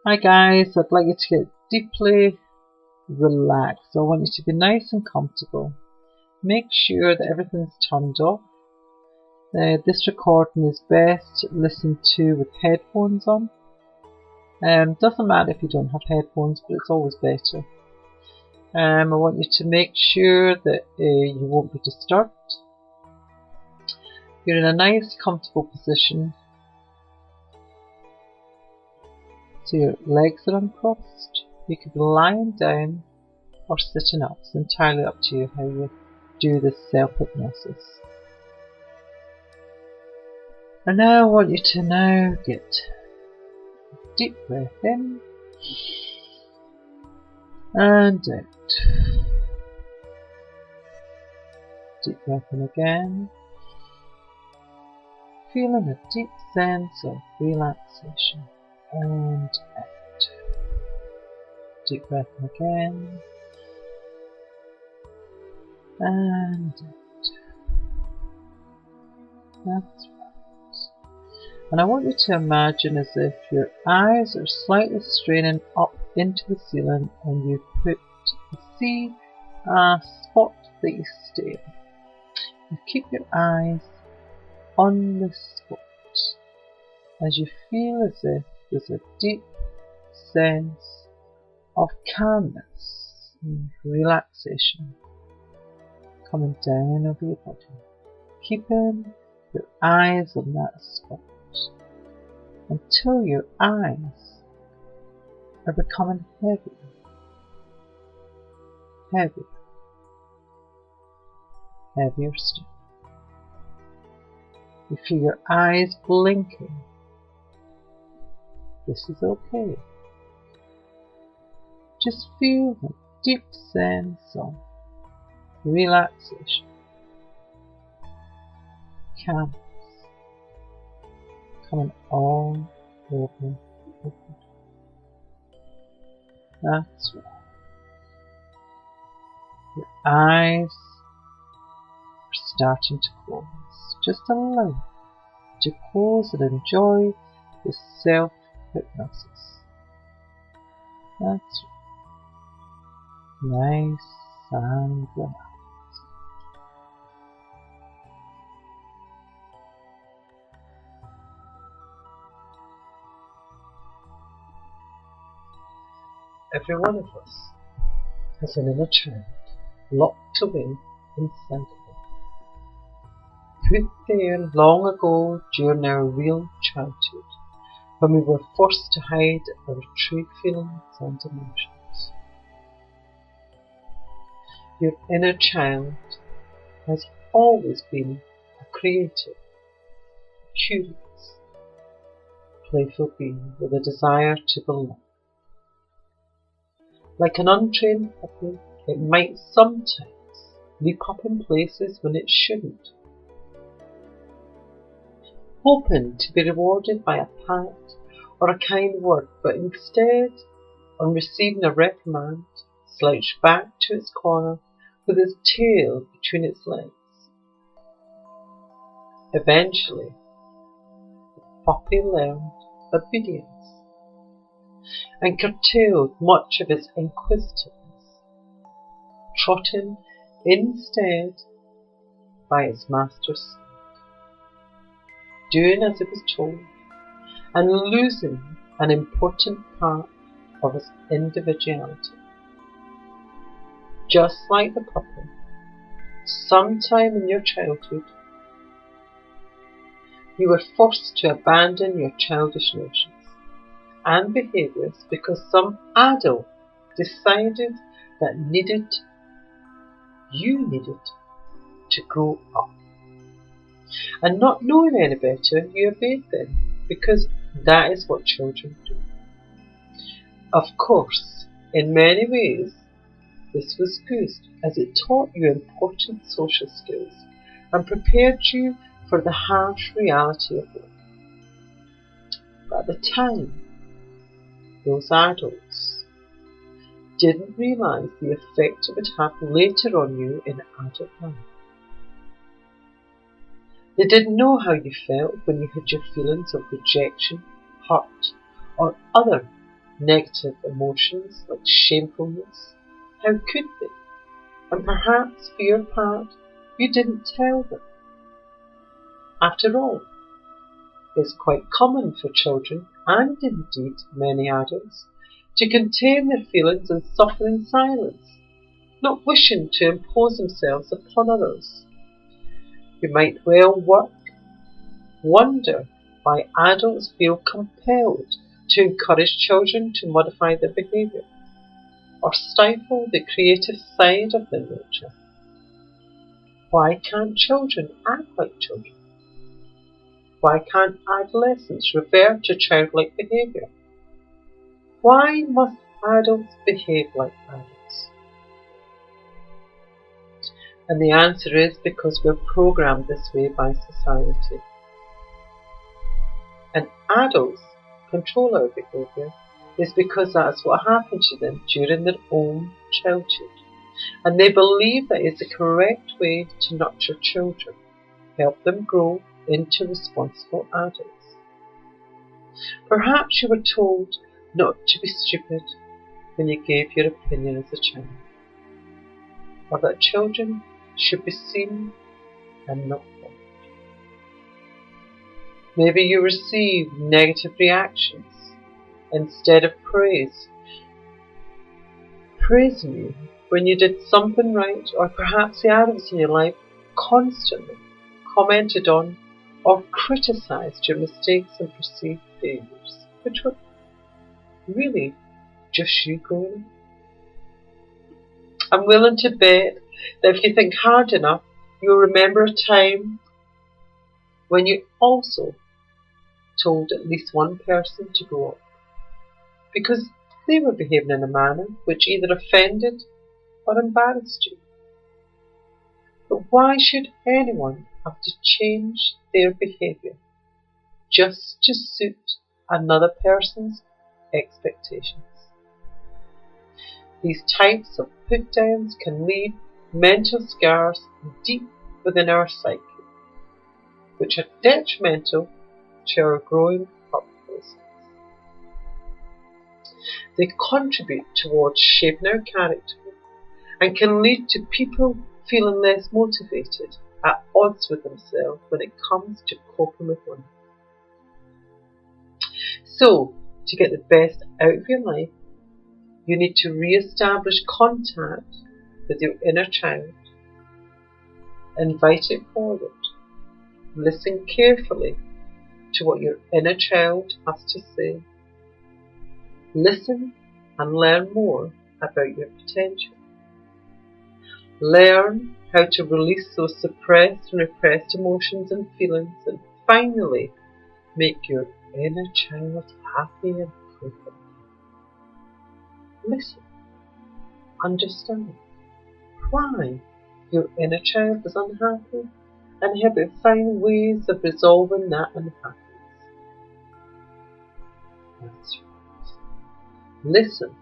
Hi guys, I'd like you to get deeply relaxed. So I want you to be nice and comfortable. Make sure that everything's turned off. This recording is best listened to with headphones on. Doesn't matter if you don't have headphones, but it's always better. I want you to make sure that you won't be disturbed. You're in a nice comfortable position. So your legs are uncrossed. You could be lying down or sitting up. It's entirely up to you how you do this self-hypnosis. And now I want you to get a deep breath in and out. Deep breath in again. Feeling a deep sense of relaxation. And out. Deep breath in again. And out. That's right. And I want you to imagine as if your eyes are slightly straining up into the ceiling and you see a spot that you stare. You keep your eyes on this spot as you feel as if there's a deep sense of calmness and relaxation coming down over your body, keeping your eyes on that spot until your eyes are becoming heavier, heavier, heavier still. You feel your eyes blinking. This is okay. Just feel a deep sense of relaxation, calmness coming all over your body. That's right. Your eyes are starting to close. Just allow them to close and enjoy the self-hypnosis. That's right. Nice and relaxed. Every one of us has an inner child locked away inside of it, put there long ago during our real childhood, when we were forced to hide our true feelings and emotions. Your inner child has always been a creative, curious, playful being with a desire to belong. Like an untrained puppy, it might sometimes leap up in places when it shouldn't, hoping to be rewarded by a pat or a kind word, but instead, on receiving a reprimand, slouched back to its corner with its tail between its legs. Eventually, the puppy learned obedience and curtailed much of its inquisitiveness, trotting instead by its master's side, doing as it was told, and losing an important part of its individuality. Just like the puppy, sometime in your childhood, you were forced to abandon your childish notions and behaviours because some adult decided that you needed to grow up. And not knowing any better, you obeyed them because that is what children do. Of course, in many ways, this was good as it taught you important social skills and prepared you for the harsh reality of life. But at the time, those adults didn't realise the effect it would have later on you in adult life. They didn't know how you felt when you had your feelings of rejection, hurt, or other Negative emotions like shamefulness. How could they? And perhaps for your part, you didn't tell them. After all, it's quite common for children, and indeed many adults, to contain their feelings and suffer in silence, not wishing to impose themselves upon others. You might well wonder why adults feel compelled to encourage children to modify their behaviour, or stifle the creative side of their nature. Why can't children act like children? Why can't adolescents revert to childlike behaviour? Why must adults behave like adults? And the answer is because we're programmed this way by society. And adults control our behaviour is because that's what happened to them during their own childhood. And they believe that is the correct way to nurture children, help them grow into responsible adults. Perhaps you were told not to be stupid when you gave your opinion as a child, or that children should be seen and not heard. Maybe you received negative reactions instead of praise, praising you when you did something right, or perhaps the adults in your life constantly commented on or criticised your mistakes and perceived failures, which were really just you growing up. I'm willing to bet that if you think hard enough, you'll remember a time when you also told at least one person to grow up, because they were behaving in a manner which either offended or embarrassed you. But why should anyone have to change their behaviour just to suit another person's expectations? These types of put-downs can leave mental scars deep within our psyche, which are detrimental to our growing up process. They contribute towards shaping our character and can lead to people feeling less motivated, at odds with themselves when it comes to coping with life. So, to get the best out of your life, you need to re-establish contact with your inner child. Invite it forward. Listen carefully to what your inner child has to say. Listen and learn more about your potential. Learn how to release those suppressed and repressed emotions and feelings, and finally make your inner child happy and fulfilled. Listen. Understand why your inner child is unhappy, and help it find ways of resolving that unhappiness. That's right. Listen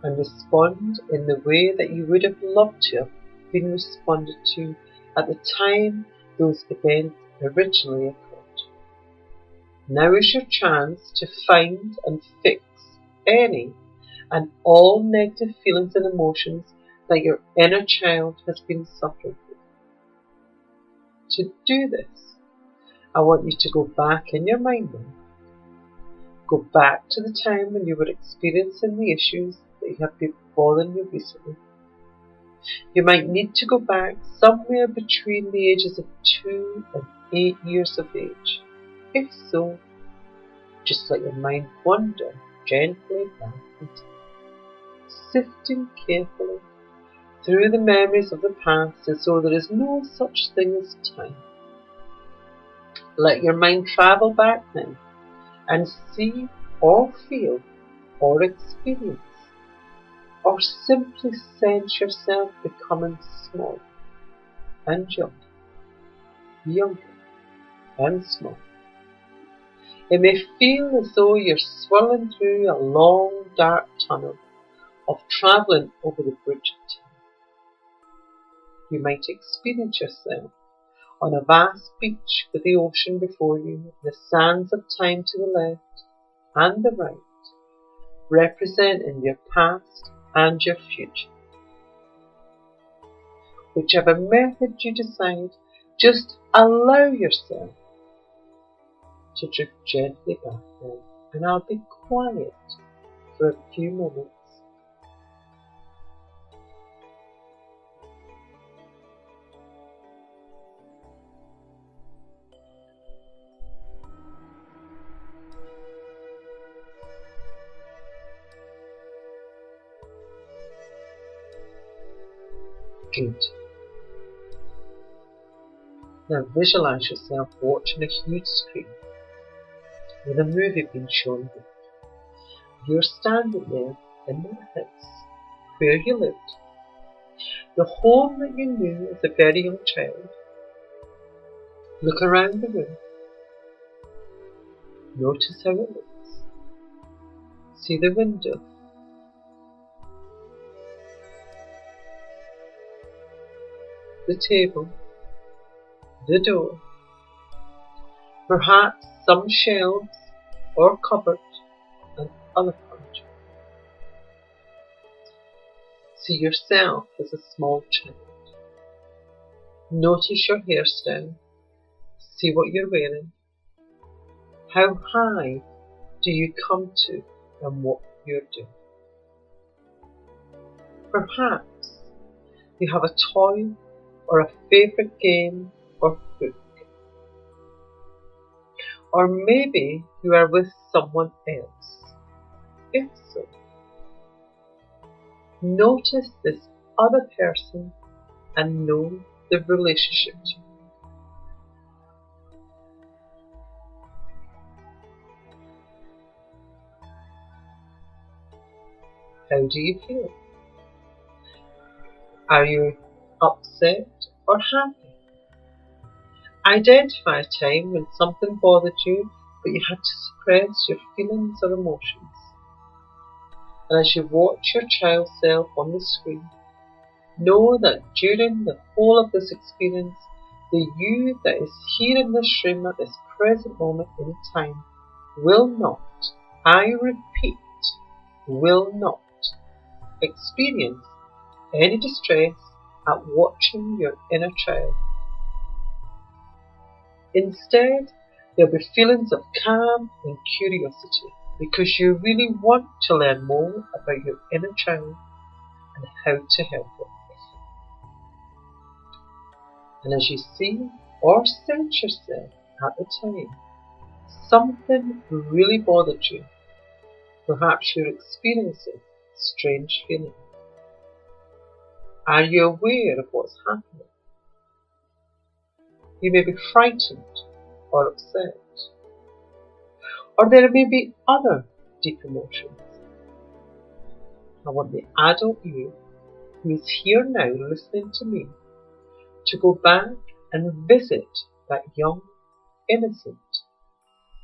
and respond in the way that you would have loved to have been responded to at the time those events originally occurred. Now is your chance to find and fix any and all negative feelings and emotions that your inner child has been suffering with. To do this, I want you to go back in your mind now. Go back to the time when you were experiencing the issues that have been bothering you recently. You might need to go back somewhere between the ages of 2 and 8 years of age. If so, just let your mind wander gently back in time, sifting carefully through the memories of the past as though there is no such thing as time. Let your mind travel back then and see or feel or experience or simply sense yourself becoming small and younger and small. It may feel as though you're swirling through a long dark tunnel of travelling over the bridge of time. You might experience yourself on a vast beach with the ocean before you, the sands of time to the left and the right, representing your past and your future. Whichever method you decide, just allow yourself to drift gently back in, and I'll be quiet for a few moments. Good. Now visualize yourself watching a huge screen with a movie being shown. You're standing there in that house where you lived, the home that you knew as a very young child. Look around the room. Notice how it looks. See the window. The table. The door. Perhaps some shelves or cupboard and other furniture. See yourself as a small child. Notice your hairstyle. See what you're wearing. How high do you come to and what you're doing? Perhaps you have a toy or a favourite game or book. Or maybe you are with someone else. If so, notice this other person and know the relationship to you. How do you feel? Are you upset or happy? Identify a time when something bothered you, but you had to suppress your feelings or emotions. And as you watch your child self on the screen, know that during the whole of this experience, the you that is here in this room at this present moment in time will not, I repeat, will not experience any distress at watching your inner child. Instead, there'll be feelings of calm and curiosity because you really want to learn more about your inner child and how to help it. And as you see or sense yourself at the time, something really bothered you. Perhaps you're experiencing strange feelings. Are you aware of what's happening? You may be frightened or upset. Or there may be other deep emotions. I want the adult you, who is here now listening to me, to go back and visit that young, innocent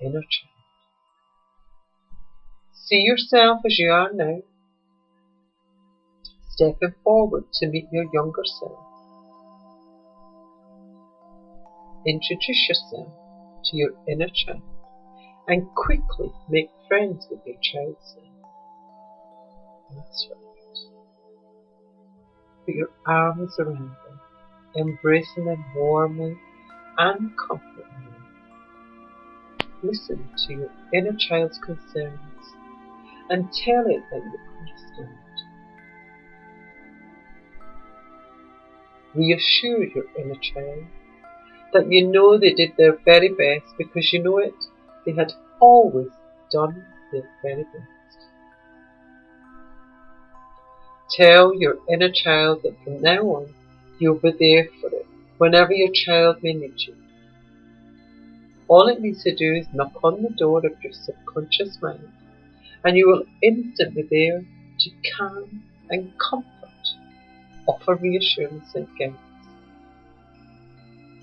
inner child. See yourself as you are now, stepping forward to meet your younger self. Introduce yourself to your inner child and quickly make friends with your child self. That's right. Put your arms around them, embracing them warmly and comforting them. Listen to your inner child's concerns and tell it that you understand. Reassure your inner child that you know they did their very best because you know it, they had always done their very best. Tell your inner child that from now on you'll be there for it whenever your child may need you. All it needs to do is knock on the door of your subconscious mind and you will instantly be there to calm and comfort, offer reassurance and guidance.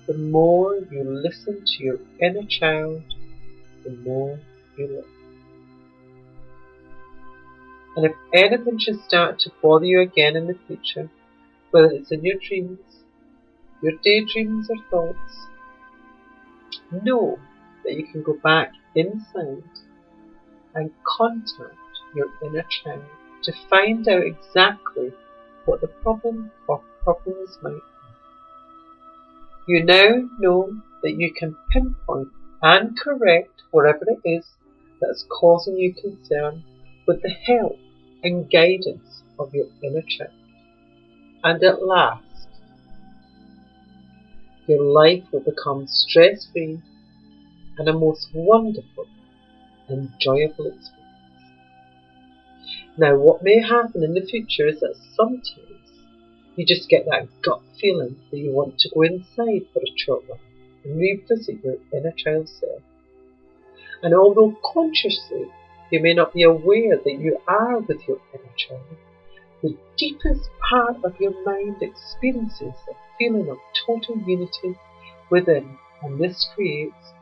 The more you listen to your inner child, the more you live. And if anything should start to bother you again in the future, whether it's in your dreams, your daydreams or thoughts, know that you can go back inside and contact your inner child to find out exactly what the problem or problems might be. You now know that you can pinpoint and correct whatever it is that's causing you concern with the help and guidance of your inner child. And at last, your life will become stress-free and a most wonderful, enjoyable experience. Now, what may happen in the future is that sometimes you just get that gut feeling that you want to go inside for a short while and revisit your inner child self. And although consciously you may not be aware that you are with your inner child, the deepest part of your mind experiences a feeling of total unity within, and this creates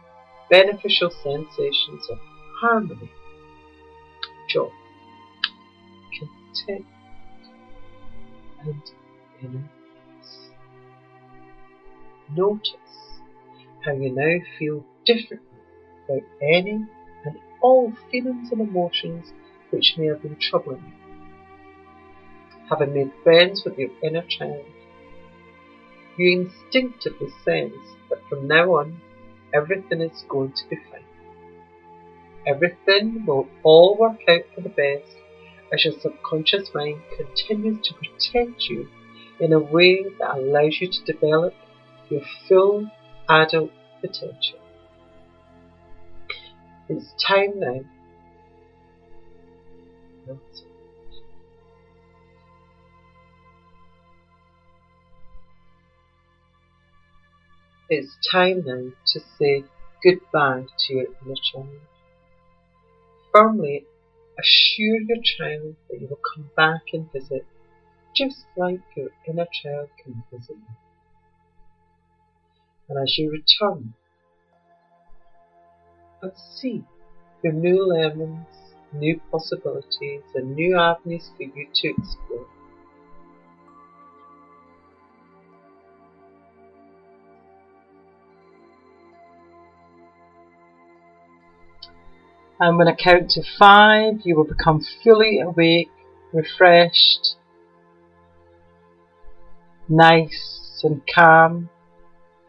beneficial sensations of harmony, joy, content, and inner peace. Notice how you now feel differently about any and all feelings and emotions which may have been troubling you. Having made friends with your inner child, you instinctively sense that from now on, everything is going to be fine. Everything will all work out for the best as your subconscious mind continues to protect you in a way that allows you to develop your full adult potential. It's time now. It's time now to say goodbye to your inner child. Firmly assure your child that you will come back and visit, just like your inner child can visit you. And as you return, and see your new lemons, new possibilities, and new avenues for you to explore. And when I count to 5, you will become fully awake, refreshed, nice and calm,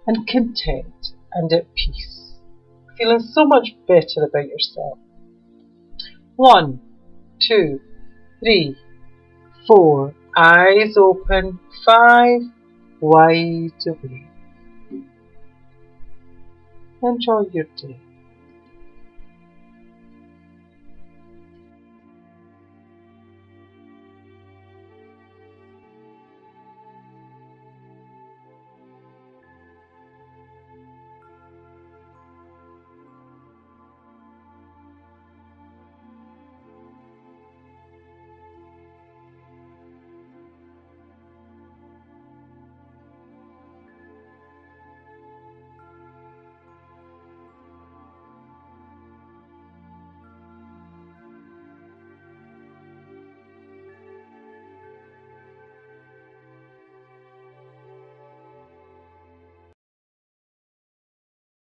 and content and at peace, feeling so much better about yourself. 1, 2, 3, 4, eyes open, 5, wide awake. Enjoy your day.